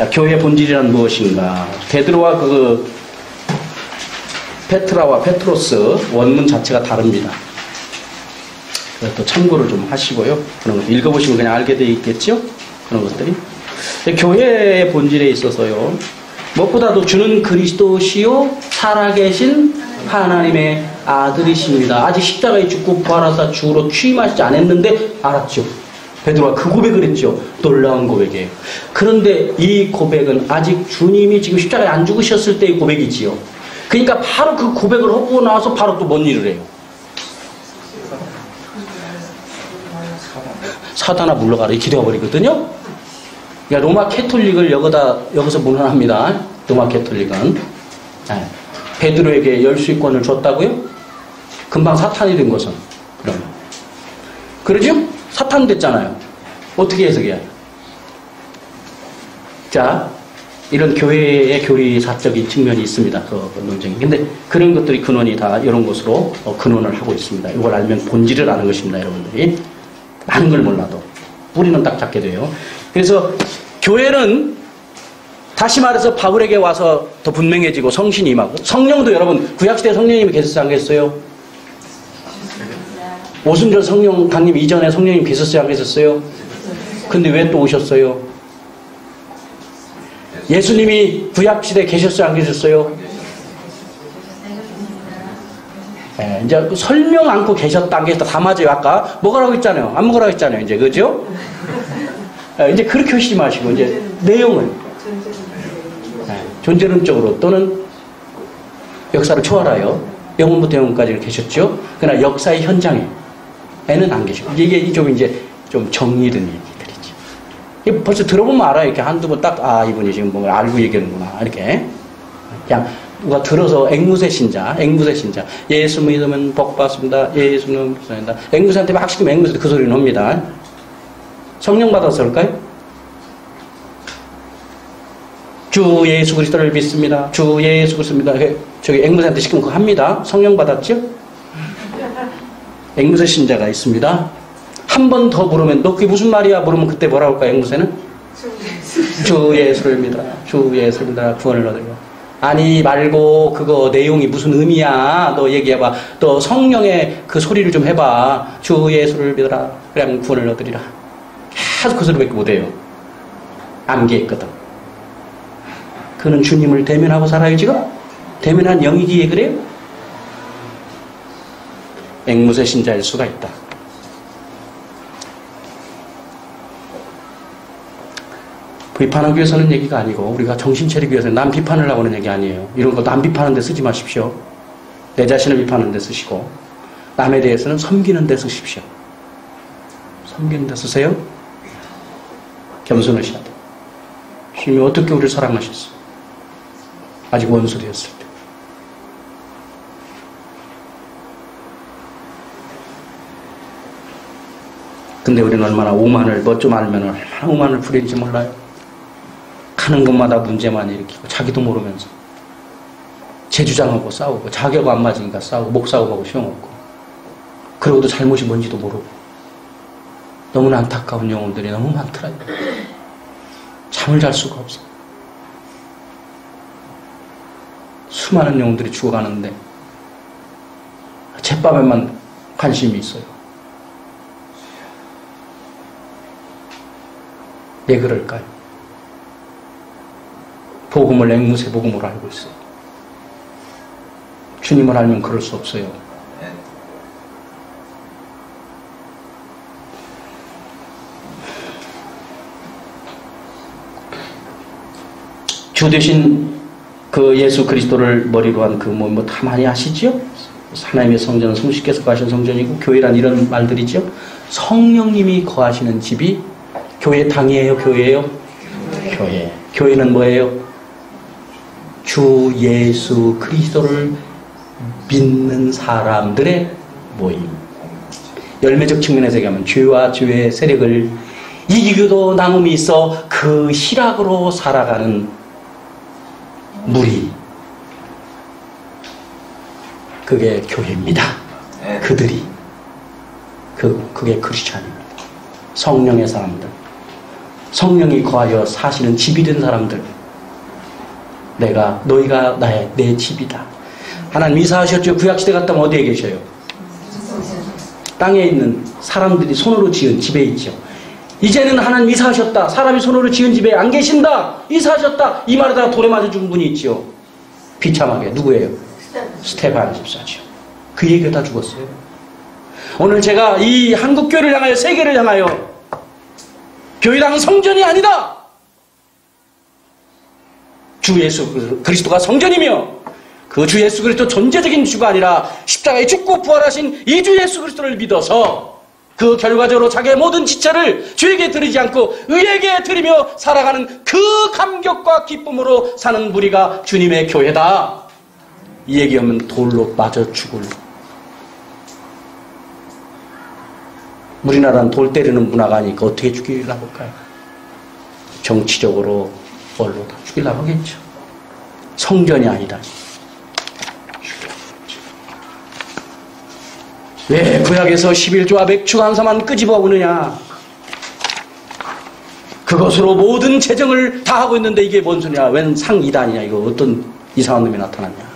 자, 교회의 본질이란 무엇인가? 베드로와 페트라와 페트로스 원문 자체가 다릅니다. 또 참고를 좀 하시고요. 그런 것도 읽어보시면 그냥 알게 되어 있겠죠? 그런 것들이. 교회의 본질에 있어서요. 무엇보다도 주는 그리스도시요 살아계신 하나님의 아들이십니다. 아직 십자가에 죽고 부활하사 주로 취임하시지 않았는데 알았죠. 베드로가 그 고백을 했죠. 놀라운 고백이에요. 그런데 이 고백은 아직 주님이 지금 십자가에 안 죽으셨을 때의 고백이지요. 그러니까 바로 그 고백을 하고 나서 바로 또 뭔 일을 해요? 사단아 물러가라 이 기도가 버리거든요. 그러니까 로마 캐톨릭을 여기서 문헌합니다. 로마 캐톨릭은 베드로에게 열수권을 줬다고요? 금방 사탄이 된 것은 그러면 그러죠? 사탄 됐잖아요. 어떻게 해석해야 해요? 자, 이런 교회의 교리사적인 측면이 있습니다. 그 논쟁이. 근데 그런 것들이 근원이 다 이런 것으로 근원을 하고 있습니다. 이걸 알면 본질을 아는 것입니다. 여러분들이. 많은 걸 몰라도. 뿌리는 딱 잡게 돼요. 그래서 교회는 다시 말해서 바울에게 와서 더 분명해지고 성신이 임하고 성령도 여러분 구약시대 성령님이 계셨어요? 안 계셨어요? 오순절 성령 강림 이전에 성령님 계셨어요? 안 계셨어요? 근데 왜 또 오셨어요? 예수님이 구약시대에 계셨어요? 안 계셨어요? 네, 이제 설명 않고 계셨다 안 계셨다 다 맞아요. 아까 먹으라고 했잖아요. 안 먹으라고 했잖아요. 이제 그죠? 이제 그렇게 하시지 마시고 이제 내용을 존재론적으로 또는 역사를 초월하여 영혼부터 영혼까지 계셨죠. 그러나 역사의 현장에는 안 계시고 이게 좀 이제 좀 정리된 얘기들이죠. 이게 벌써 들어보면 알아요. 이렇게 한두 번 딱 이분이 지금 뭐 알고 얘기하는구나 이렇게 그냥 누가 들어서 앵무새 신자 예수 믿으면 복 받습니다. 예수 믿으면 복 받습니다. 앵무새한테 막 시키면 앵무새도 그 소리는 합니다. 성령 받았을까요? 주 예수 그리스도를 믿습니다. 주 예수 그리스도입니다. 저기 앵무새한테 시키면 그거 합니다. 성령 받았죠? 앵무새 신자가 있습니다. 한 번 더 부르면 너 그게 무슨 말이야? 물으면 그때 뭐라고 할까요? 앵무새는? 주 예수를 믿어. 주 예수를 믿어. 구원을 얻으려. 아니 말고 그거 내용이 무슨 의미야? 너 얘기해봐. 너 성령의 그 소리를 좀 해봐. 주 예수를 믿어라. 그냥 구원을 얻으리라. 계속 그 소리밖에 못해요. 암기했거든. 그는 주님을 대면하고 살아요 지금? 대면한 영이기에 그래요? 앵무새 신자일 수가 있다. 비판하기 위해서는 얘기가 아니고 우리가 정신 차리기 위해서 남 비판을 하고 하는 얘기 아니에요. 이런 거 남 비판하는 데 쓰지 마십시오. 내 자신을 비판하는 데 쓰시고 남에 대해서는 섬기는 데 쓰십시오. 섬기는 데 쓰세요. 겸손하셔야 돼요. 주님이 어떻게 우리를 사랑하셨어? 아직 원수 되었을 때. 근데 우리는 얼마나 오만을 뭐 좀 알면 얼마나 오만을 부리는지 몰라요. 가는 곳마다 문제만 일으키고 자기도 모르면서 제 주장하고 싸우고 자기하고 안 맞으니까 싸우고 목싸움하고 소용없고 그러고도 잘못이 뭔지도 모르고 너무나 안타까운 영혼들이 너무 많더라고요. 잠을 잘 수가 없어. 수많은 영혼들이 죽어가는데 잿밥에만 관심이 있어요. 왜 그럴까요? 복음을 앵무새 복음으로 알고 있어요. 주님을 알면 그럴 수 없어요. 주 되신 그 예수 그리스도를 머리로 한 그 뭐 다 많이 아시죠? 하나님의 성전은 성식께서 거하신 성전이고 교회란 이런 말들이죠. 성령님이 거하시는 집이 교회 당이에요? 교회예요? 교회. 교회는 뭐예요? 주 예수 그리스도를 믿는 사람들의 모임. 열매적 측면에서 얘기하면 죄와 죄의 세력을 이기고도 남음이 있어 그 희락으로 살아가는 무리. 그게 교회입니다. 그들이. 그게 크리스찬입니다. 성령의 사람들. 성령이 거하여 사시는 집이 된 사람들. 너희가 내 집이다. 하나님 이사하셨죠. 구약시대 갔다 오면 어디에 계셔요? 땅에 있는 사람들이 손으로 지은 집에 있죠. 이제는 하나님 이사하셨다. 사람이 손으로 지은 집에 안 계신다. 이사하셨다. 이 말에다가 돌에 맞아 죽은 분이 있죠. 비참하게. 누구예요? 스테반 집사죠. 그 얘기가 다 죽었어요. 오늘 제가 이 한국교회를 향하여, 세계를 향하여, 교회당은 성전이 아니다. 주 예수 그리스도가 성전이며, 그 주 예수 그리스도 존재적인 주가 아니라 십자가에 죽고 부활하신 이 주 예수 그리스도를 믿어서 그 결과적으로 자기의 모든 지체를 주에게 드리지 않고 의에게 드리며 살아가는 그 감격과 기쁨으로 사는 무리가 주님의 교회다. 이 얘기하면 돌로 맞아 죽을. 우리나라는 돌 때리는 문화가 아니니까 어떻게 죽이려고 할까요? 정치적으로 뭘로 다 죽이려고 하겠죠. 성전이 아니다. 왜 구약에서 11조와 맥주 간사만 끄집어 오느냐? 그것으로 모든 재정을 다 하고 있는데 이게 뭔 소리야? 웬 상이단이냐? 이거 어떤 이상한 놈이 나타났냐?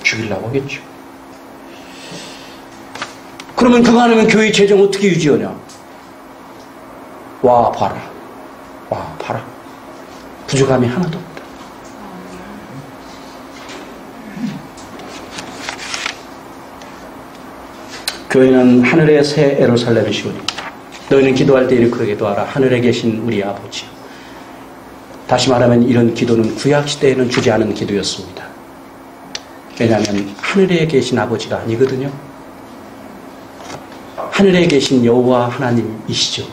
죽이려고 하겠죠. 그러면 그거 안 하면 교회 재정 어떻게 유지하냐? 와 봐라. 부족함이 하나도 없다. 교회는 하늘의 새 예루살렘의 시온이다. 너희는 기도할 때 이렇게 기도하라. 하늘에 계신 우리 아버지. 다시 말하면 이런 기도는 구약시대에는 주지 않은 기도였습니다. 왜냐하면 하늘에 계신 아버지가 아니거든요. 하늘에 계신 여호와 하나님이시죠.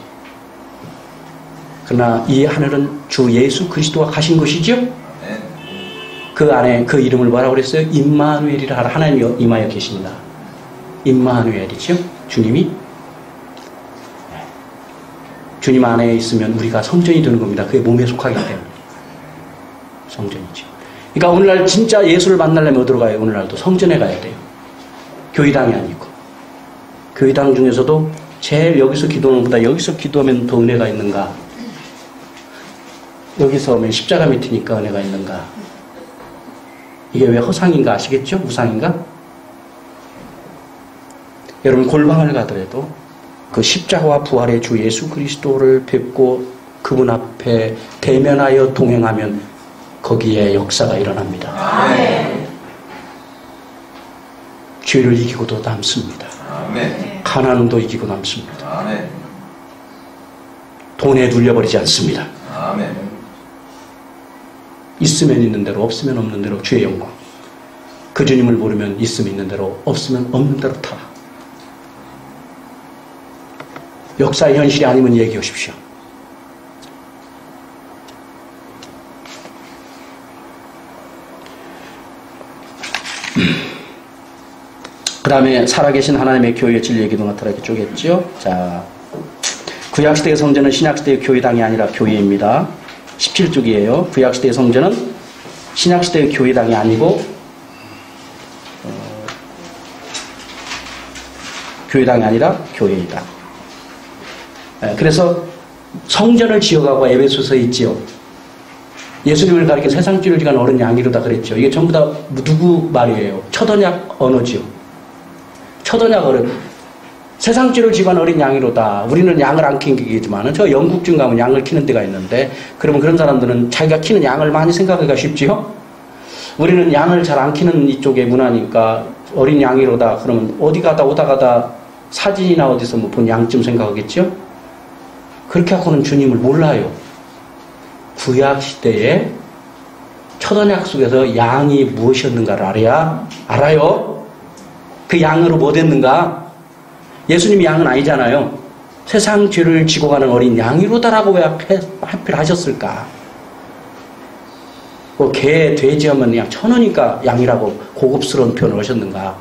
그러나 이 하늘은 주 예수 그리스도가 가신 것이죠. 그 안에 그 이름을 뭐라고 그랬어요? 임마누엘이라 하라. 하나님이 임하여 계십니다. 임마누엘이죠. 주님이. 주님 안에 있으면 우리가 성전이 되는 겁니다. 그게 몸에 속하기 때문에. 성전이죠. 그러니까 오늘날 진짜 예수를 만나려면 어디로 가요? 오늘날도 성전에 가야 돼요. 교회당이 아니고. 교회당 중에서도 제일 여기서 기도하는 것보다 여기서 기도하면 더 은혜가 있는가? 여기서 오면 십자가 밑이니까 은혜가 있는가? 이게 왜 허상인가 아시겠죠? 우상인가? 여러분 골방을 가더라도 그 십자가와 부활의 주 예수 그리스도를 뵙고 그분 앞에 대면하여 동행하면 거기에 역사가 일어납니다. 아멘. 죄를 이기고도 남습니다. 아멘. 가난도 이기고 남습니다. 아멘. 돈에 눌려버리지 않습니다. 아멘. 있으면 있는 대로 없으면 없는 대로 주의 영광. 그 주님을 모르면 있으면 있는 대로 없으면 없는 대로 타라. 역사의 현실이 아니면 얘기해 오십시오. 그 다음에 살아계신 하나님의 교회의 진리의 기도 나타나게 쪼갰죠. 자, 구약시대의 성전은 신약시대의 교회당이 아니라 교회입니다. 17쪽이에요. 구약시대의 성전은 신약시대의 교회당이 아니고 교회당이 아니라 교회이다. 그래서 성전을 지어가고 에베소서에 있지요. 예수님을 가리켜 세상죄를 지간 어른 양이로다 그랬죠. 이게 전부 다 누구 말이에요? 첫언약 언어지요. 첫언약 어른. 세상죄를 지간 어린 양이로다. 우리는 양을 안 키우기지만 저 영국쯤 가면 양을 키는 데가 있는데 그러면 그런 사람들은 자기가 키는 양을 많이 생각하기가 쉽지요. 우리는 양을 잘 안 키는 이쪽의 문화니까 어린 양이로다. 그러면 어디 가다 오다 가다 사진이나 어디서 뭐 본 양쯤 생각하겠죠. 그렇게 하고는 주님을 몰라요. 구약시대에 첫언약 속에서 양이 무엇이었는가를 알아요. 그 양으로 뭐 됐는가? 예수님이 양은 아니잖아요. 세상 죄를 지고 가는 어린 양이로다라고 왜 하필 하셨을까? 뭐 개, 돼지 하면 그냥 천원이니까 양이라고 고급스러운 표현을 하셨는가?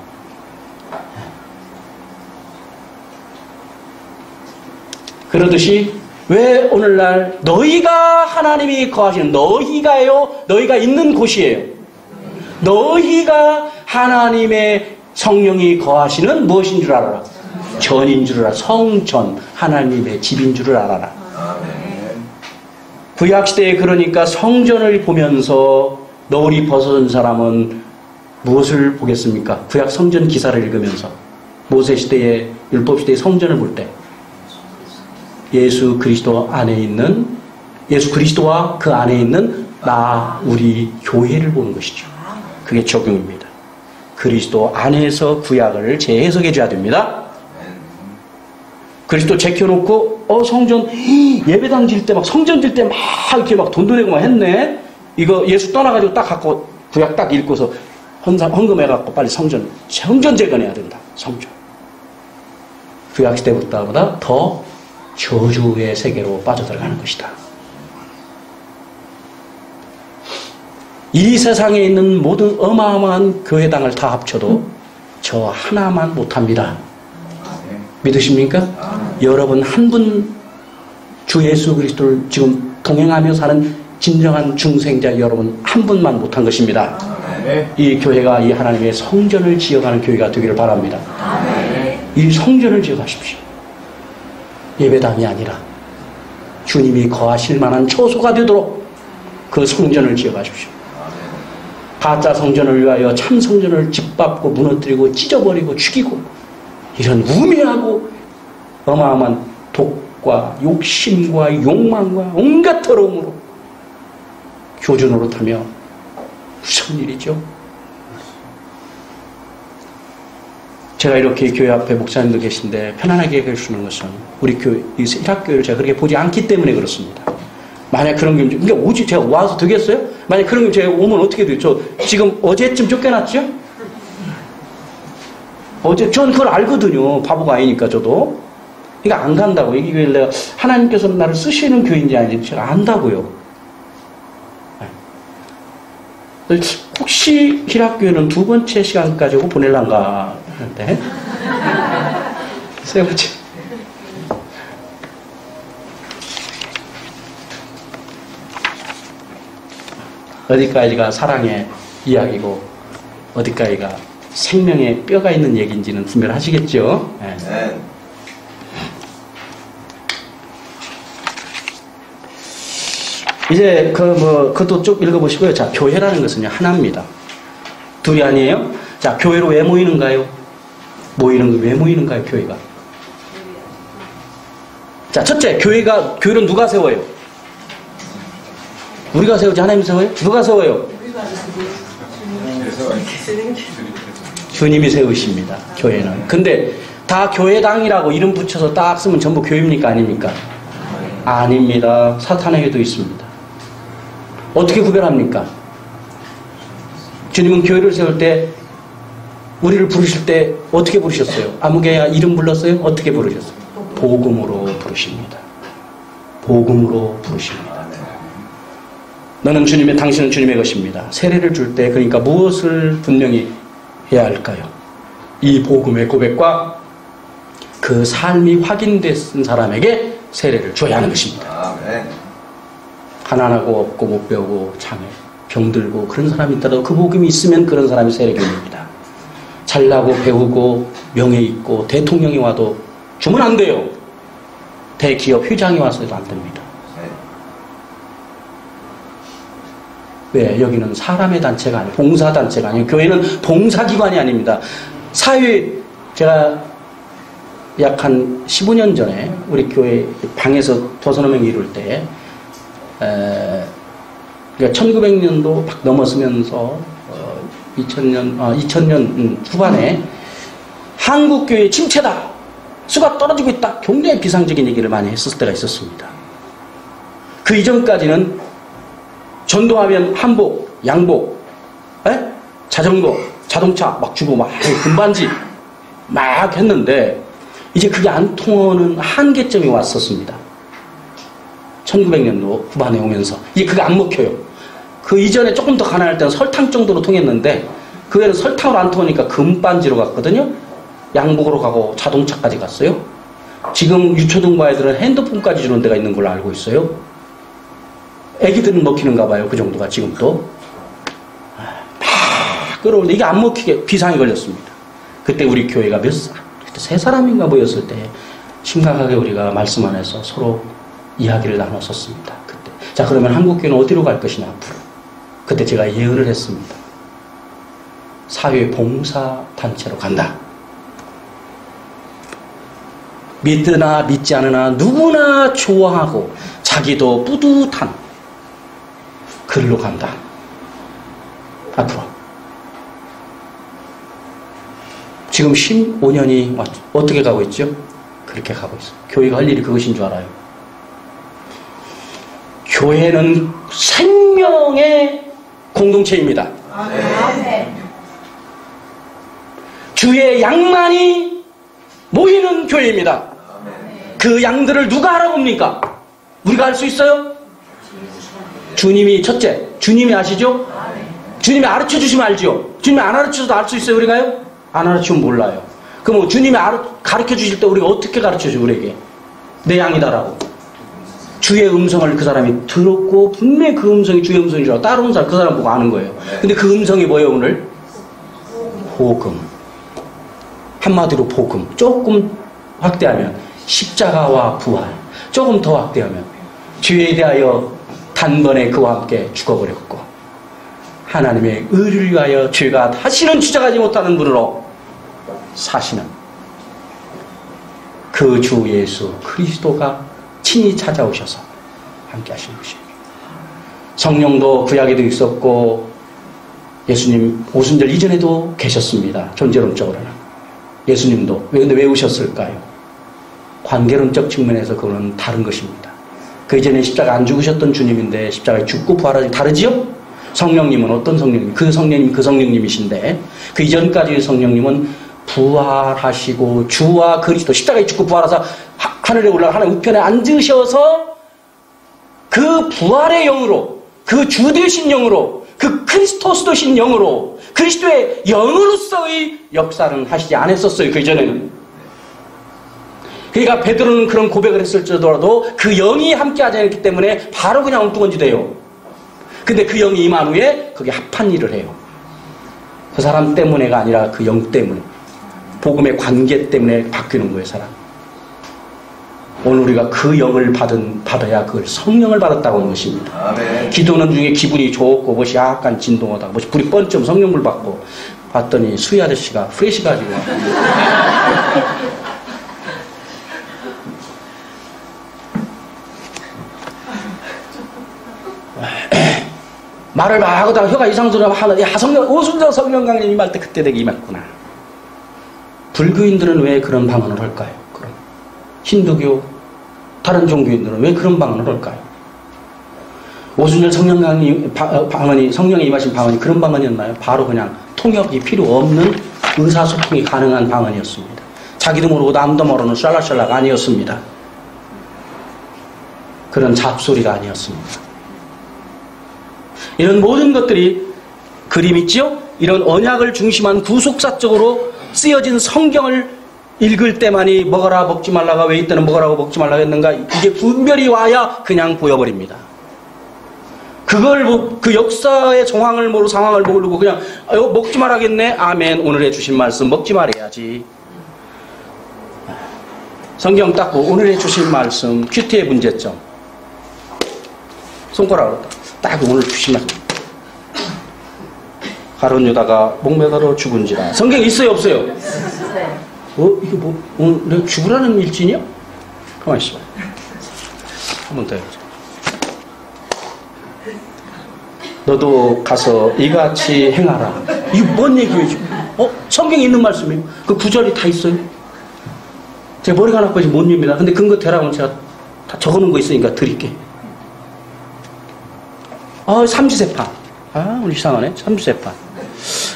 그러듯이 왜 오늘날 너희가 하나님이 거하시는 너희가요, 너희가 있는 곳이에요. 너희가 하나님의 성령이 거하시는 무엇인 줄 알아라? 전인 줄을 알아. 성전, 하나님의 집인 줄을 알아라. 구약시대에 그러니까 성전을 보면서 너울이 벗어진 사람은 무엇을 보겠습니까? 구약 성전 기사를 읽으면서 모세시대의 율법시대의 성전을 볼 때 예수 그리스도 안에 있는, 예수 그리스도와 그 안에 있는 나, 우리 교회를 보는 것이죠. 그게 적용입니다. 그리스도 안에서 구약을 재해석해 줘야 됩니다. 그리스도 제껴놓고 성전 예배당 질 때 막 성전 질 때 막 이렇게 막 돈 내고 막 했네. 이거 예수 떠나가지고 딱 갖고 구약 딱 읽고서 헌금해갖고 빨리 성전 재건해야 된다. 성전. 구약 시대보다 더 저주의 세계로 빠져들어가는 것이다. 이 세상에 있는 모든 어마어마한 교회당을 다 합쳐도 저 하나만 못합니다. 믿으십니까? 여러분 한 분 주 예수 그리스도를 지금 동행하며 사는 진정한 중생자 여러분 한 분만 못한 것입니다. 이 교회가 이 하나님의 성전을 지어가는 교회가 되기를 바랍니다. 이 성전을 지어가십시오. 예배당이 아니라 주님이 거하실 만한 처소가 되도록 그 성전을 지어가십시오. 가짜 성전을 위하여 참 성전을 짓밟고 무너뜨리고 찢어버리고 죽이고 이런 우매하고 어마어마한 독과 욕심과 욕망과 온갖 더러움으로 교주 노릇하며 무서운 일이죠. 제가 이렇게 교회 앞에 목사님도 계신데 편안하게 계시는 것은 우리 교회, 이 일학교를 제가 그렇게 보지 않기 때문에 그렇습니다. 만약 그런 경우, 그러니까 오지 제가 와서 되겠어요? 만약 그런 경우 제가 오면 어떻게 돼요? 저 지금 어제쯤 쫓겨났죠? 어제, 전 그걸 알거든요. 바보가 아니니까 저도. 그러니까 안 간다고. 이 교회를 내가, 하나님께서는 나를 쓰시는 교회인지 아닌지 제가 안다고요. 혹시 희락교회는 두 번째 시간까지 오고 보낼란가 하는데, 세 번째. 어디까지가 사랑의 이야기고, 어디까지가 생명의 뼈가 있는 얘기인지는 분별하시겠죠? 네. 네. 이제 그것도 쭉 읽어보시고요. 자, 교회라는 것은요 하나입니다. 둘이 아니에요? 자, 교회로 왜 모이는가요? 왜 모이는가요, 교회가? 자, 첫째, 교회를 누가 세워요? 우리가 세우지 하나님 세워요? 누가 세워요? 주님이 세우십니다. 교회는. 근데 다 교회당이라고 이름 붙여서 딱 쓰면 전부 교회입니까? 아닙니까? 아닙니다. 사탄에게도 있습니다. 어떻게 구별합니까? 주님은 교회를 세울 때 우리를 부르실 때 어떻게 부르셨어요? 아무개야 이름 불렀어요? 어떻게 부르셨어요? 복음으로 부르십니다. 복음으로 부르십니다. 당신은 주님의 것입니다. 세례를 줄 때 그러니까 무엇을 분명히 해야 할까요? 이 복음의 고백과 그 삶이 확인된 사람에게 세례를 줘야 하는 것입니다. 가난하고 없고 못 배우고 장애, 병들고 그런 사람이 있더라도 그 복음이 있으면 그런 사람이 세례교인입니다. 잘나고 배우고 명예 있고 대통령이 와도 주면 안 돼요. 대기업 회장이 와서도 안 됩니다. 왜? 여기는 사람의 단체가 아니에요. 봉사단체가 아니에요. 교회는 봉사기관이 아닙니다. 제가 약 한 15년 전에 우리 교회 방에서 서너 명이 이룰 때, 그러니까 1900년도 막 넘어서면서 2000년 후반에 한국교회 침체다, 수가 떨어지고 있다, 굉장히 비상적인 얘기를 많이 했을 때가 있었습니다. 그 이전까지는 전도하면 한복, 양복, 자전거, 자동차 막 주고 막 금반지 막 했는데 이제 그게 안 통하는 한계점이 왔었습니다. 1900년도 후반에 오면서 이제 그게 안 먹혀요. 그 이전에 조금 더 가난할 때는 설탕 정도로 통했는데 그 외에는 설탕으로 안 통하니까 금반지로 갔거든요. 양복으로 가고 자동차까지 갔어요. 지금 유초등부 아이들은 핸드폰까지 주는 데가 있는 걸로 알고 있어요. 애기들은 먹히는가 봐요. 그 정도가 지금 또. 막 끌어오는데 이게 안 먹히게 비상이 걸렸습니다. 그때 우리 교회가 몇 살? 그때 세 사람인가 모였을 때 심각하게 우리가 말씀 안에서 서로 이야기를 나눴었습니다. 그때. 자, 그러면 한국교회는 어디로 갈 것이냐, 앞으로. 그때 제가 예언을 했습니다. 사회봉사단체로 간다. 믿으나 믿지 않으나 누구나 좋아하고 자기도 뿌듯한 그리로 간다. 앞으로. 지금 15년이 어떻게 가고 있죠? 그렇게 가고 있어요. 교회가 할 일이 그것인 줄 알아요. 교회는 생명의 공동체입니다. 주의 양만이 모이는 교회입니다. 그 양들을 누가 알아봅니까? 우리가 알 수 있어요? 주님이 첫째, 주님이 아시죠? 주님이 가르쳐 주시면 알죠? 주님이 안 가르쳐도 알 수 있어요, 우리가요? 안 가르치면 몰라요. 그럼 주님이 가르쳐 주실 때 우리가 어떻게 가르쳐 줘, 우리에게? 내 양이다라고. 주의 음성을 그 사람이 들었고, 분명히 그 음성이 주의 음성인 줄 알고, 따라온 사람, 그 사람 보고 아는 거예요. 근데 그 음성이 뭐예요, 오늘? 복음. 한마디로 복음. 조금 확대하면 십자가와 부활. 조금 더 확대하면 죄에 대하여 단번에 그와 함께 죽어버렸고, 하나님의 의를 위하여 죄가 다시는 주장하지 못하는 분으로 사시는 그 주 예수 그리스도가 친히 찾아오셔서 함께 하시는 것입니다. 성령도 구약에도 있었고 예수님 오순절 이전에도 계셨습니다. 존재론적으로는. 예수님도. 근데 왜 오셨을까요? 관계론적 측면에서 그거는 다른 것입니다. 그 이전에 십자가 안 죽으셨던 주님인데 십자가에 죽고 부활하지 다르지요? 성령님은 어떤 성령님? 그 성령님 그 성령님이신데 그 이전까지의 성령님은 부활하시고 주와 그리스도 십자가에 죽고 부활하사 하늘에 올라가 하나님 우편에 앉으셔서 그 부활의 영으로 그 주 되신 영으로 그 크리스토스 되신 영으로 그리스도의 영으로서의 역사는 하시지 않았었어요. 그 이전에는. 그러니까 베드로는 그런 고백을 했을지라도 그 영이 함께하지 않았기 때문에 바로 그냥 엉뚱한지 돼요. 근데 그 영이 임한 후에 그게 합한 일을 해요. 그 사람 때문에가 아니라 그 영 때문에. 복음의 관계 때문에 바뀌는 거예요, 사람. 오늘 우리가 그 영을 받아야 그걸 성령을 받았다고 하는 것입니다. 아멘. 기도는 중에 기분이 좋고, 무엇이 약간 진동하다가, 무엇이 불이 번쩍 성령물 받고, 봤더니 수희 아저씨가 프레시 가지고. 말을 막 하다가 혀가 이상소리가 하는데, 야, 오순절 성령 강림 임할 때 그때 되게 임했구나. 불교인들은 왜 그런 방언을 할까요? 그럼 힌두교, 다른 종교인들은 왜 그런 방언을 할까요? 오순절 성령 강림 방언이, 성령이 임하신 방언이 그런 방언이었나요? 바로 그냥 통역이 필요 없는 의사소통이 가능한 방언이었습니다. 자기도 모르고 남도 모르는 샬라샬라가 아니었습니다. 그런 잡소리가 아니었습니다. 이런 모든 것들이 그림 있지요? 이런 언약을 중심한 구속사적으로 쓰여진 성경을 읽을 때만이 먹어라 먹지 말라가 왜 이때는 먹으라고 먹지 말라고 했는가, 이게 분별이 와야 그냥 보여버립니다. 그걸 그 역사의 정황을 모르고 상황을 모르고 그냥 먹지 말아야겠네. 아멘. 오늘 해주신 말씀 먹지 말아야지. 성경 닦고 오늘 해주신 말씀 큐티의 문제점 손가락으로 딱 오늘 주신 말씀. 가론 유다가 목매달아 죽은지라. 성경 있어요 없어요? 이게 뭐 오늘 내가 죽으라는 일진이야? 가만히 있어. 한 번 더 해보자. 너도 가서 이같이 행하라. 이게 뭔 얘기예요 지금? 성경에 있는 말씀이에요. 그 구절이 다 있어요. 제 머리가 나빠지 못 입니다. 근데 근거 대라고 제가 다 적어놓은 거 있으니까 드릴게. 삼지세판. 오늘 이상하네. 삼지세판.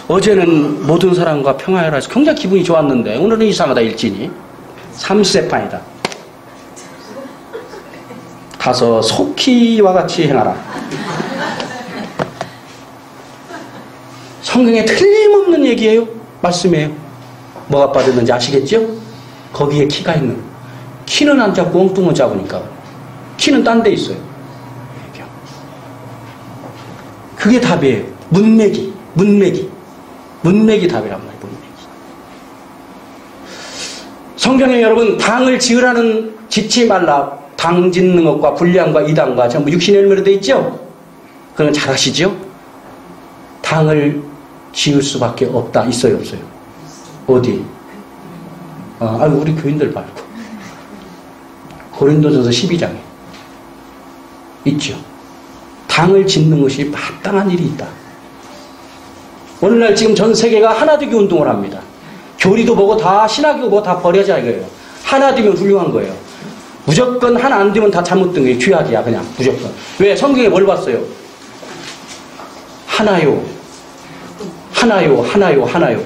어제는 모든 사람과 평화해라 해서 굉장히 기분이 좋았는데 오늘은 이상하다 일진이. 삼지세판이다. 가서 속히와 같이 행하라. 성경에 틀림없는 얘기예요. 말씀이에요. 뭐가 빠졌는지 아시겠죠? 거기에 키가 있는. 키는 안 잡고 엉뚱은 잡으니까. 키는 딴 데 있어요. 그게 답이에요. 문맥이 답이란 말이에요. 문맥이. 성경에 여러분 당을 지으라는 짓지 말라. 당 짓는 것과 불량과 이단과 전부 육신의 열매로 되어 있죠? 그건 잘 아시죠? 당을 지을 수밖에 없다. 있어요 없어요? 어디? 우리 교인들 말고 고린도전서 12장에 있죠. 당을 짓는 것이 마땅한 일이 있다. 오늘날 지금 전 세계가 하나되기 운동을 합니다. 교리도 뭐고 다 신학이고 뭐 다 버려자 이거예요. 하나 되면 훌륭한 거예요. 무조건 하나 안 되면 다 잘못된 거예요. 죄악이야 그냥 무조건. 왜? 성경에 뭘 봤어요? 하나요. 하나요. 하나요. 하나요.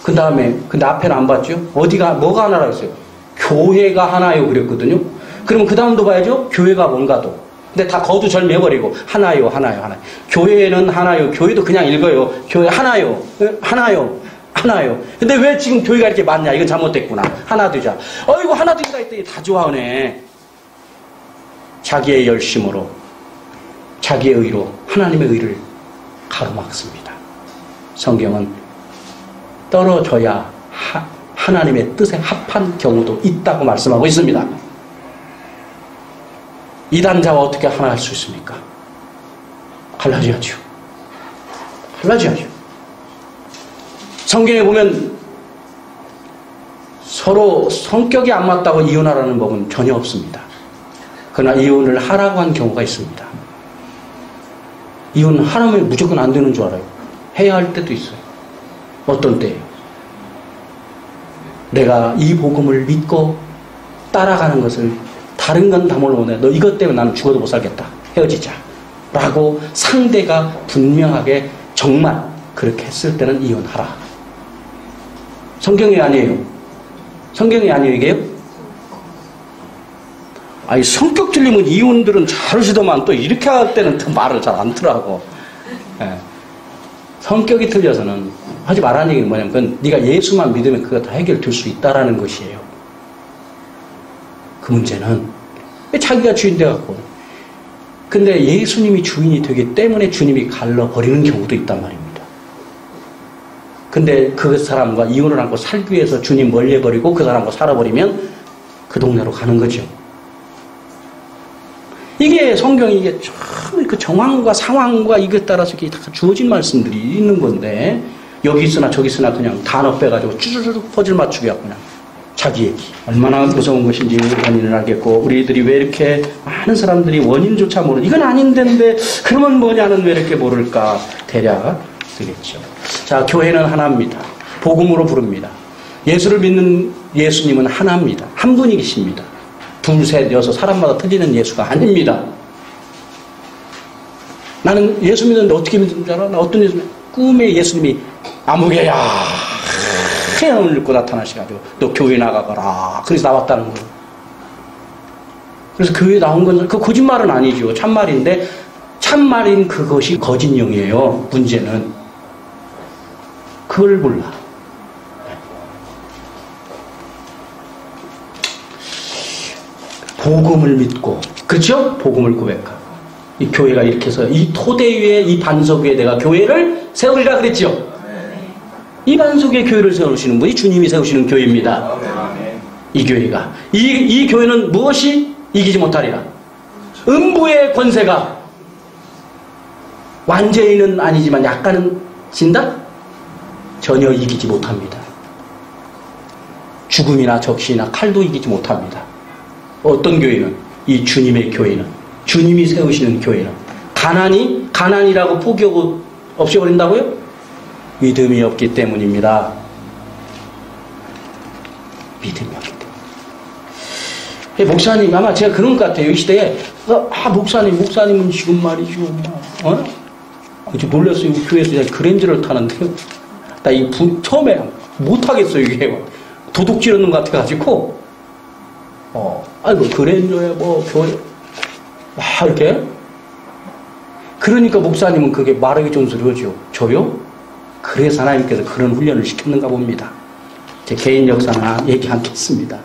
그 다음에 근데 앞에는 안 봤죠? 어디가 뭐가 하나라고 했어요? 교회가 하나요 그랬거든요. 그러면 그 다음도 봐야죠. 교회가 뭔가도. 근데 다 거두절미해버리고 하나요. 하나요. 하나요. 교회는 하나요. 교회도 그냥 읽어요. 교회 하나요. 하나요. 하나요. 근데 왜 지금 교회가 이렇게 많냐? 이건 잘못됐구나. 하나 되자. 이거 하나 되자 했더니 다 좋아하네. 자기의 열심으로, 자기의 의로, 하나님의 의를 가로막습니다. 성경은 떨어져야 하나님의 뜻에 합한 경우도 있다고 말씀하고 있습니다. 이단자와 어떻게 하나 할 수 있습니까? 갈라져야죠. 갈라져야죠. 성경에 보면 서로 성격이 안 맞다고 이혼하라는 법은 전혀 없습니다. 그러나 이혼을 하라고 한 경우가 있습니다. 이혼하라면 무조건 안 되는 줄 알아요. 해야 할 때도 있어요. 어떤 때예요? 내가 이 복음을 믿고 따라가는 것을 다른 건 다 몰라오네. 너 이것 때문에 나는 죽어도 못 살겠다. 헤어지자. 라고 상대가 분명하게 정말 그렇게 했을 때는 이혼하라. 성경이 아니에요. 성경이 아니에요, 이게요? 아니, 성격 틀리면 이혼들은 잘하시더만 또 이렇게 할 때는 더 말을 잘 안 들어하고. 예. 성격이 틀려서는 하지 말라는 얘기는 뭐냐면 그건 네가 예수만 믿으면 그거 다 해결될 수 있다라는 것이에요. 그 문제는 자기가 주인 돼갖고. 근데 예수님이 주인이 되기 때문에 주님이 갈라버리는 경우도 있단 말입니다. 근데 그 사람과 이혼을 하고 살기 위해서 주님 멀리해버리고 그 사람과 살아버리면 그 동네로 가는 거죠. 이게 성경이 이게 참 그 정황과 상황과 이것에 따라서 이게 다 주어진 말씀들이 있는 건데 여기 있으나 저기 있으나 그냥 단어 빼가지고 쭈쭈쭈 퍼즐 맞추기 하고 그냥 자기 얘기. 얼마나 무서운 것인지 원인을 알겠고 우리들이 왜 이렇게 많은 사람들이 원인조차 모르는 이건 아닌데 그러면 뭐냐는 왜 이렇게 모를까 대략 되겠죠. 자, 교회는 하나입니다. 복음으로 부릅니다. 예수를 믿는 예수님은 하나입니다. 한 분이 계십니다. 둘, 셋, 여섯 사람마다 틀리는 예수가 아닙니다. 나는 예수 믿는데 어떻게 믿는 줄 알아? 나 어떤 예수 꿈에 예수님이 아무개야 태양을 입고 나타나셔가지고 너 교회 나가거라. 그래서 나왔다는 거예요. 그래서 교회에 나온 건 그 거짓말은 아니죠. 참말인데 참말인 그것이 거짓령이에요. 문제는 그걸 몰라. 복음을 믿고 그렇죠? 복음을 고백하고 이 교회가 이렇게 해서 이 토대 위에 이 반석 위에 내가 교회를 세우리라 그랬죠. 이 반석 위에 교회를 세우시는 분이 주님이 세우시는 교회입니다. 이 교회가 이 교회는 무엇이 이기지 못하리라. 음부의 권세가 완전히는 아니지만 약간은 진다? 전혀 이기지 못합니다. 죽음이나 적시나 칼도 이기지 못합니다. 어떤 교회는? 이 주님의 교회는, 주님이 세우시는 교회는 가난이라고 포기하고 없애버린다고요? 믿음이 없기 때문입니다. 믿음이 없기 때문에. 목사님, 아마 제가 그런 것 같아요. 이 시대에 목사님은 지금 말이죠. 놀랐어요. 교회에서 그랜저를 타는데요. 나 처음에 못하겠어요. 이게 도둑질 하는 것 같아가지고 아이고 그랜저에 교회 이렇게 그러니까 목사님은 그게 말하기 좋은 소리 하죠. 저요? 그래서 하나님께서 그런 훈련을 시켰는가 봅니다. 제 개인 역사는 얘기 않겠습니다.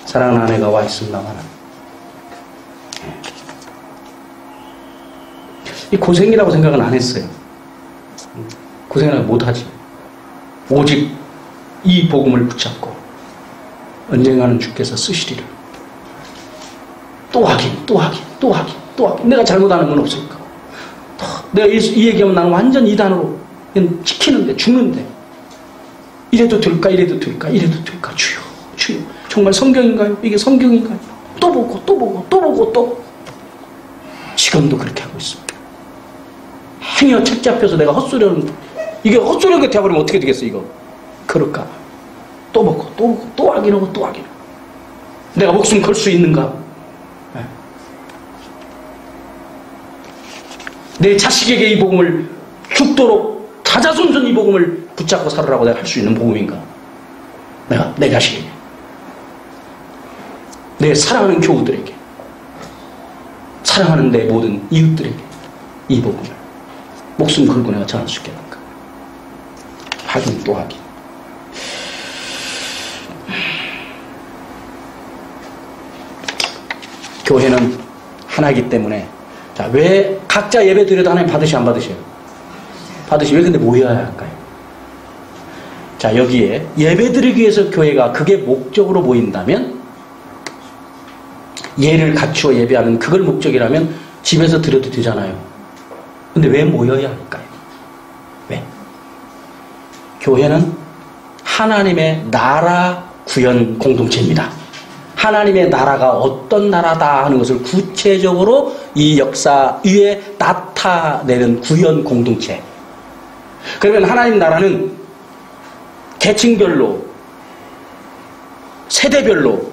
사랑하는 아내가 와 있습니다만 이 고생이라고 생각은 안 했어요. 고생이라고 못하지. 오직 이 복음을 붙잡고 언젠가는 주께서 쓰시리라. 또 하긴 내가 잘못하는 건 없을까? 내가 이 얘기하면 나는 완전 이단으로 지키는데 죽는데 이래도 될까 주여 정말 성경인가요? 이게 성경인가요? 또 보고 지금도 그렇게 하고 있습니다. 행여 책 잡혀서 내가 헛소리하는 이게 헛소리가 되어버리면 어떻게 되겠어 이거? 그럴까? 또 보고 또 확인하고 내가 목숨 걸 수 있는가? 내 자식에게 이 복음을 죽도록 다자손손 이 복음을 붙잡고 살으라고 내가 할 수 있는 복음인가? 내가 내 자식에게, 내 사랑하는 교우들에게, 사랑하는 내 모든 이웃들에게 이 복음을 목숨 걸고 내가 전할 수 있겠는가? 하긴 또 하긴. 교회는 하나이기 때문에, 자, 왜 각자 예배 드려도 하나님 받으시 안 받으셔요? 받으시. 왜 근데 모여야 할까요? 자, 여기에 예배 드리기 위해서 교회가 그게 목적으로 모인다면, 예를 갖추어 예배하는 그걸 목적이라면 집에서 드려도 되잖아요. 근데 왜 모여야 할까요? 왜? 교회는 하나님의 나라 구현 공동체입니다. 하나님의 나라가 어떤 나라다 하는 것을 구체적으로 이 역사 위에 나타내는 구현 공동체. 그러면 하나님 나라는 계층별로, 세대별로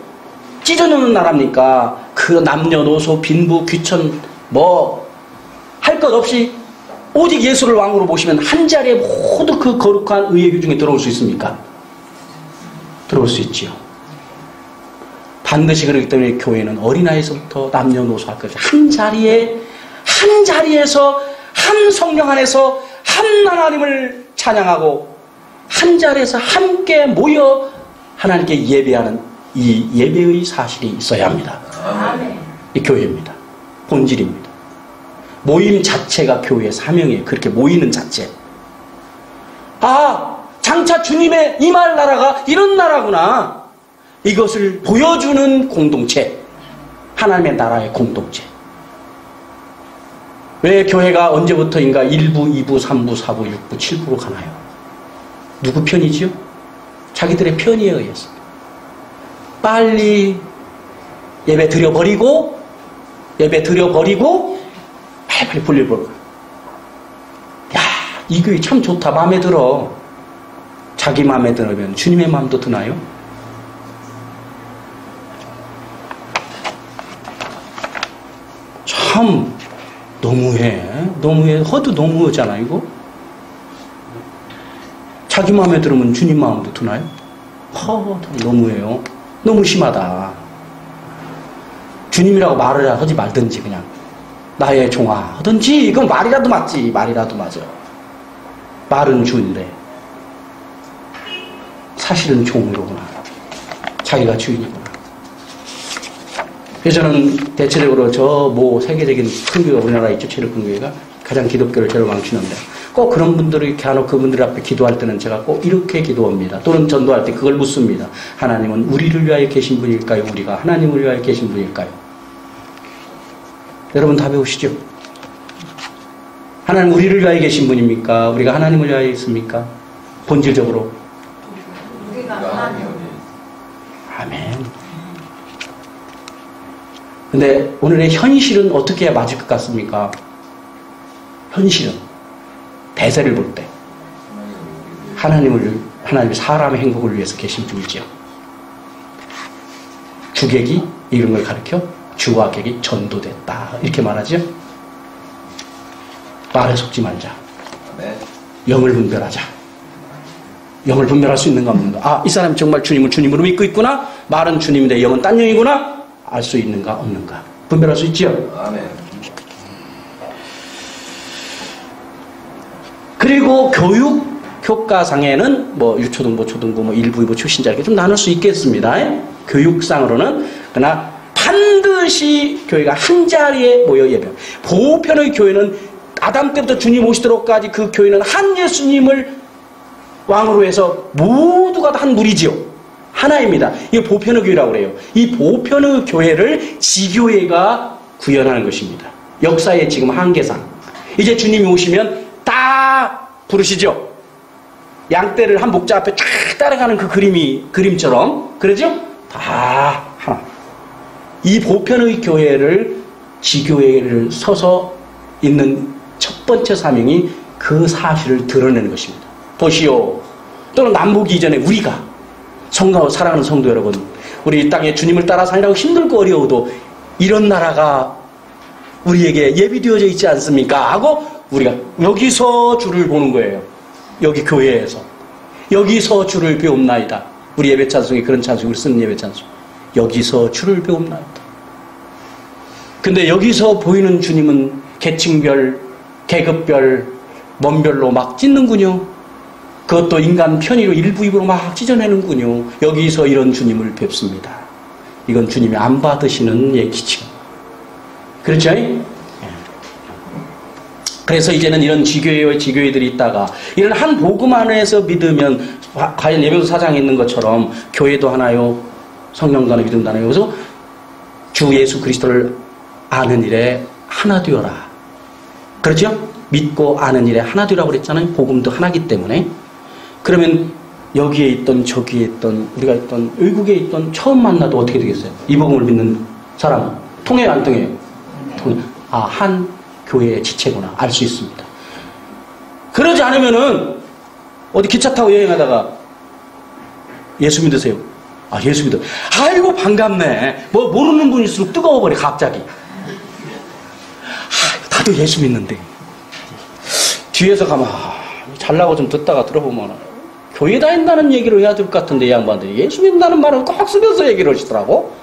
찢어놓는 나라입니까? 그 남녀노소, 빈부, 귀천 뭐 할 것 없이 오직 예수를 왕으로 모시면 한 자리에 모두 그 거룩한 의의 규중에 들어올 수 있습니까? 들어올 수 있지요. 반드시 그렇기 때문에 교회는 어린아이에서부터 남녀노소 할까지 한 자리에서 한 성령 안에서 한 하나님을 찬양하고 한 자리에서 함께 모여 하나님께 예배하는 이 예배의 사실이 있어야 합니다. 아멘. 이 교회입니다. 본질입니다. 모임 자체가 교회의 사명이에요. 그렇게 모이는 자체. 아, 장차 주님의 임할 나라가 이런 나라구나. 이것을 보여주는 공동체. 하나님의 나라의 공동체. 왜 교회가 언제부터인가 1부, 2부, 3부, 4부, 6부, 7부로 가나요? 누구 편이지요? 자기들의 편의에 의해서. 빨리 예배 드려버리고 빨리 볼일 보러 가. 야, 이 교회 참 좋다. 마음에 들어. 자기 마음에 들으면 주님의 마음도 드나요? 참 너무해. 허도 너무하잖아 이거. 자기 마음에 들으면 주님 마음도 드나요? 너무해요. 너무 심하다. 주님이라고 말을 하지 말든지 그냥 나의 종아 하든지. 이건 말이라도 맞지. 말이라도 맞아. 말은 주인데 사실은 종이로구나. 자기가 주인이구나. 그래서 저는 대체적으로 세계적인 큰 교회, 우리나라에 있죠. 체력근교회가 가장 기독교를 제일 망치는데 꼭 그런 분들이 간혹 그분들 앞에 기도할 때는 제가 꼭 이렇게 기도합니다. 또는 전도할 때 그걸 묻습니다. 하나님은 우리를 위하여 계신 분일까요? 우리가 하나님을 위하여 계신 분일까요? 여러분 답해 오시죠. 하나님 우리를 위하여 계신 분입니까? 우리가 하나님을 위하여 있습니까? 본질적으로. 우리가 하나님. 아멘. 근데 오늘의 현실은 어떻게 해야 맞을 것 같습니까? 현실은 대세를 볼 때 하나님이 사람의 행복을 위해서 계신 분이죠. 주객이 이런 걸 가르쳐 주와 객이 전도됐다 이렇게 말하죠. 말에 속지 말자. 영을 분별하자. 영을 분별할 수 있는가 없는가. 아, 이 사람이 정말 주님을 주님으로 믿고 있구나. 말은 주님인데 영은 딴 영이구나. 알 수 있는가 없는가. 분별할 수 있지요. 아멘. 그리고 교육 교과상에는 유초등부, 초등부, 1부, 2부 출신자 이렇게 좀 나눌 수 있겠습니다. 교육상으로는. 그러나 반드시 교회가 한 자리에 모여 예배. 보편의 교회는 아담 때부터 주님 오시도록까지 그 교회는 한 예수님을 왕으로 해서 모두가 다 한 무리지요. 하나입니다. 이게 보편의 교회라고 그래요. 이 보편의 교회를 지교회가 구현하는 것입니다. 역사의 지금 한계상. 이제 주님이 오시면 다 부르시죠. 양떼를 한 목자 앞에 쫙 따라가는 그 그림처럼. 그러죠? 다 하나. 이 보편의 교회를 지교회를 서서 있는 첫 번째 사명이 그 사실을 드러내는 것입니다. 보시오. 또는 남보기 이전에 우리가 사랑하는 성도 여러분, 우리 이 땅에 주님을 따라 살려고 힘들고 어려워도 이런 나라가 우리에게 예비되어져 있지 않습니까? 하고 우리가 여기서 주를 보는 거예요. 여기 교회에서. 여기서 주를 배웁나이다. 우리 예배 찬송에 그런 찬송을 쓰는 예배 찬송. 여기서 주를 배웁나이다. 근데 여기서 보이는 주님은 계층별, 계급별, 먼별로 막 찢는군요. 그것도 인간 편의로 일부 입으로 막 찢어내는군요. 여기서 이런 주님을 뵙습니다. 이건 주님이 안 받으시는 얘기죠. 그렇죠? 그래서 이제는 이런 지교회와 지교회들이 있다가 이런 한 복음 안에서 믿으면 과연 예배소 4장에 있는 것처럼 교회도 하나요, 성령도 하나, 믿음도 하나요. 그래서 주 예수 그리스도를 아는 일에 하나 되어라. 그렇죠? 믿고 아는 일에 하나 되라고 그랬잖아요. 복음도 하나기 때문에. 그러면 여기에 있던 저기에 있던 우리가 있던 외국에 있던 처음 만나도 어떻게 되겠어요? 이 복음을 믿는 사람은 통해요, 안 통해요? 통해. 한 교회의 지체구나 알 수 있습니다. 그러지 않으면은 어디 기차 타고 여행하다가 예수 믿으세요? 예수 믿어. 아이고 반갑네. 뭐 모르는 분일수록 뜨거워버려 갑자기. 나도 예수 믿는데. 뒤에서 가면 잘나고 좀 듣다가 들어보면 교회 다닌다는 얘기를 해야 될 것 같은데 이 양반들이 예수 믿는다는 말을 꼭 쓰면서 얘기를 하시더라고.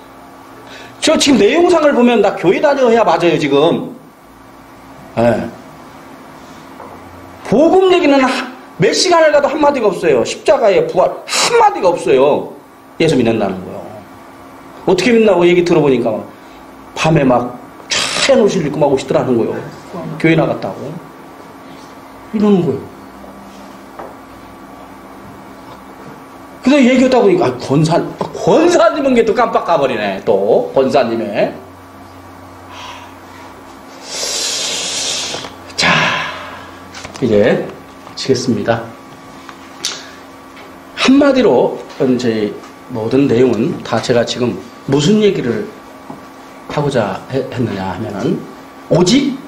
저 지금 내 영상을 보면 나 교회 다녀야 맞아요 지금. 네. 복음 얘기는 몇 시간을 가도 한마디가 없어요. 십자가의 부활 한마디가 없어요. 예수 믿는다는 거요. 어떻게 믿나고 얘기 들어보니까 막 밤에 막 차얀 옷을 입고 막 오시더라는 거요. 교회 나갔다고. 이러는 거예요. 그래서 얘기하다 보니까 권사님은 게 또 깜빡 가버리네. 또 권사님의. 자, 이제 마치겠습니다. 한마디로 제 모든 내용은 다 제가 지금 무슨 얘기를 하고자 했느냐 하면은 오직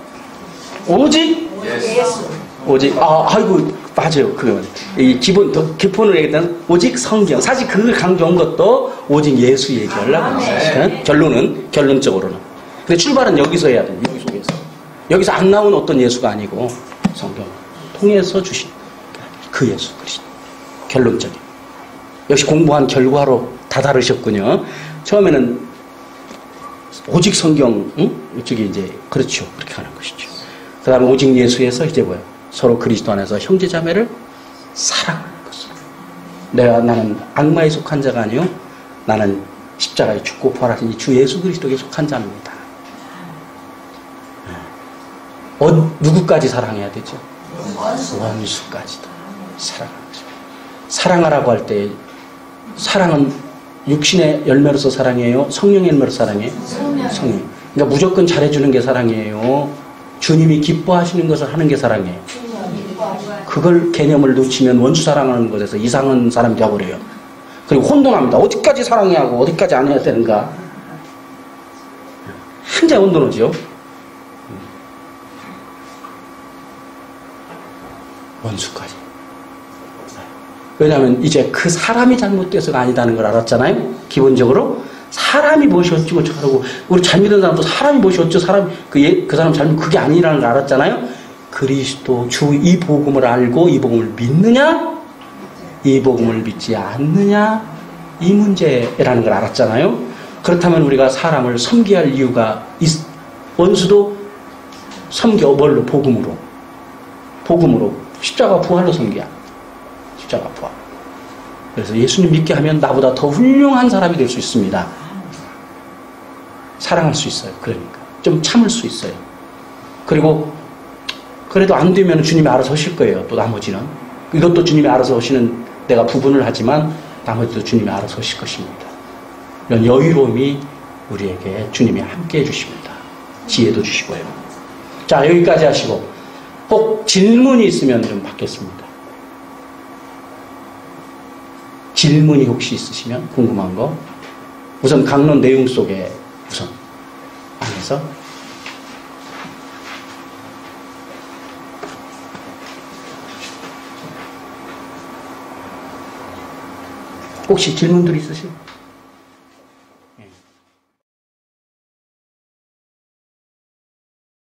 아이고 맞아요. 그건 이 기본 더 기본으로 얘기했던 오직 성경. 사실 그걸 강조한 것도 오직 예수 얘기하려고 했어요. 결론적으로는. 근데 출발은 여기서 해야 돼요. 여기 속에서. 여기서 안 나온 어떤 예수가 아니고 성경 통해서 주신 그 예수 그리스도. 결론적인. 역시 공부한 결과로 다 다르셨군요. 처음에는 오직 성경, 이쪽이 이제 그렇죠. 그렇게 하는 것이죠. 그 다음에 오직 예수에서 이제 뭐예요? 서로 그리스도 안에서 형제자매를 사랑하는 것을. 나는 악마에 속한 자가 아니요. 나는 십자가에 죽고 부활하신 이 주 예수 그리스도에 속한 자입니다. 누구까지 사랑해야 되죠? 원수까지도 사랑하는 거죠. 사랑하라고 할 때 사랑은 육신의 열매로서 사랑해요? 성령의 열매로 사랑해요? 성령. 그러니까 무조건 잘해주는 게 사랑이에요. 주님이 기뻐하시는 것을 하는 게 사랑이에요. 그걸 개념을 놓치면 원수 사랑하는 것에서 이상한 사람이 되어버려요. 그리고 혼돈합니다. 어디까지 사랑해야 하고 어디까지 안 해야 되는가. 한자 혼돈하죠. 원수까지. 왜냐하면 이제 그 사람이 잘못돼서가 아니다는 걸 알았잖아요. 기본적으로 사람이 무엇이 어찌고 저쩌고 우리 잘 믿는 사람도 사람이 무엇이 어쩌고 그 사람 잘못 그게 아니라는 걸 알았잖아요. 그리스도 주 이 복음을 알고 이 복음을 믿느냐 이 복음을 믿지 않느냐 이 문제라는 걸 알았잖아요. 그렇다면 우리가 사람을 섬겨야 할 이유가 원수도 섬겨 뭘로? 복음으로 십자가 부활로 섬겨야 십자가 부활. 그래서 예수님 믿게 하면 나보다 더 훌륭한 사람이 될 수 있습니다. 사랑할 수 있어요. 그러니까 좀 참을 수 있어요. 그리고 그래도 안 되면 주님이 알아서 하실 거예요. 또 나머지는 이것도 주님이 알아서 오시는, 내가 부분을 하지만 나머지도 주님이 알아서 오실 것입니다. 이런 여유로움이 우리에게 주님이 함께 해주십니다. 지혜도 주시고요. 자, 여기까지 하시고 꼭 질문이 있으면 좀 받겠습니다. 질문이 혹시 있으시면 궁금한 거, 우선 강론 내용 속에 우선 안에서 혹시 질문들이 있으시면